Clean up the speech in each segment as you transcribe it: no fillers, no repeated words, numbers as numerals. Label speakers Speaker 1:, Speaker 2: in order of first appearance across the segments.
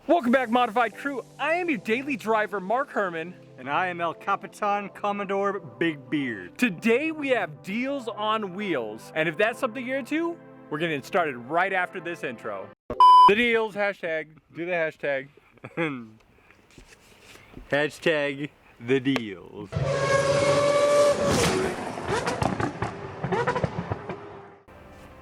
Speaker 1: Welcome back, Modified Crew. I am your daily driver, Mark Herman.
Speaker 2: And I am El Capitan Commodore Big Beard.
Speaker 1: Today we have deals on wheels. And if that's something you're into, we're getting started right after this intro. The deals, hashtag, do the hashtag.
Speaker 2: Hashtag the deals.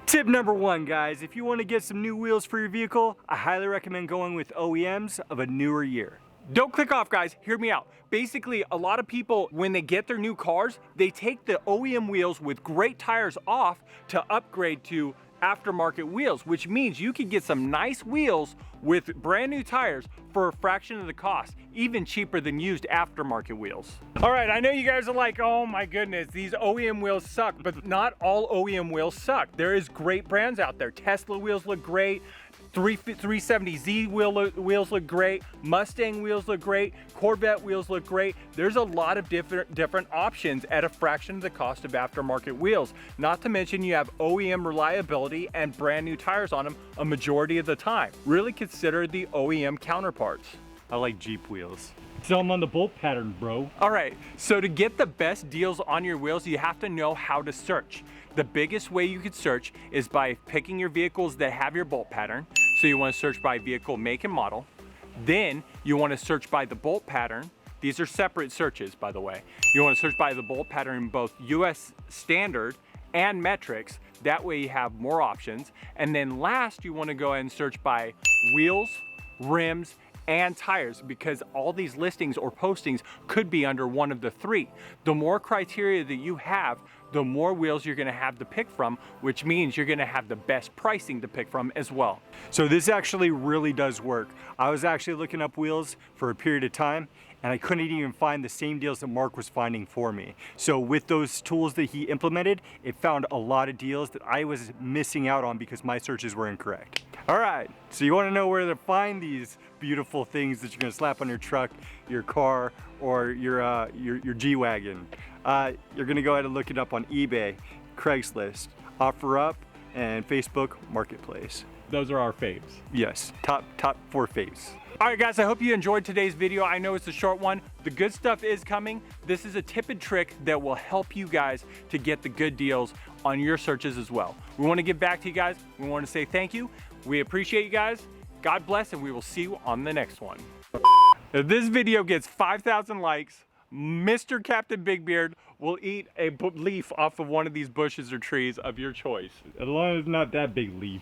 Speaker 2: Tip number one, guys, if you want to get some new wheels for your vehicle, I highly recommend going with OEMs of a newer year.
Speaker 1: Don't click off, guys, hear me out. Basically, a lot of people, when they get their new cars, they take the OEM wheels with great tires off to upgrade to aftermarket wheels, which means you can get some nice wheels with brand new tires for a fraction of the cost, even cheaper than used aftermarket wheels. All right, I know you guys are like, oh my goodness, these OEM wheels suck, but not all OEM wheels suck. There is great brands out there. Tesla wheels look great. 370Z wheels look great, Mustang wheels look great, Corvette wheels look great. There's a lot of different options at a fraction of the cost of aftermarket wheels. Not to mention you have OEM reliability and brand new tires on them a majority of the time. Really consider the OEM counterparts.
Speaker 2: I like Jeep wheels. Sell them on the bolt pattern, bro.
Speaker 1: All right, so to get the best deals on your wheels, you have to know how to search. The biggest way you could search is by picking your vehicles that have your bolt pattern. So you want to search by vehicle make and model. Then you want to search by the bolt pattern. These are separate searches, by the way. You want to search by the bolt pattern in both US standard and metrics. That way you have more options. And then last, you want to go ahead and search by wheels, rims, and tires, because all these listings or postings could be under one of the three. The more criteria that you have, the more wheels you're gonna have to pick from, which means you're gonna have the best pricing to pick from as well.
Speaker 2: So this actually really does work. I was actually looking up wheels for a period of time, and I couldn't even find the same deals that Mark was finding for me. So with those tools that he implemented, it found a lot of deals that I was missing out on because my searches were incorrect. All right, so you wanna know where to find these beautiful things that you're gonna slap on your truck, your car, or your G-Wagon. You're gonna go ahead and look it up on eBay, Craigslist, OfferUp, and Facebook Marketplace.
Speaker 1: Those are our faves.
Speaker 2: Yes, top 4 faves.
Speaker 1: All right, guys, I hope you enjoyed today's video. I know it's a short one. The good stuff is coming. This is a tip and trick that will help you guys to get the good deals on your searches as well. We want to give back to you guys. We want to say thank you. We appreciate you guys. God bless, and we will see you on the next one. If this video gets 5,000 likes, Mr. Captain Big Beard will eat a leaf off of one of these bushes or trees of your choice.
Speaker 2: As long as it's not that big leaf.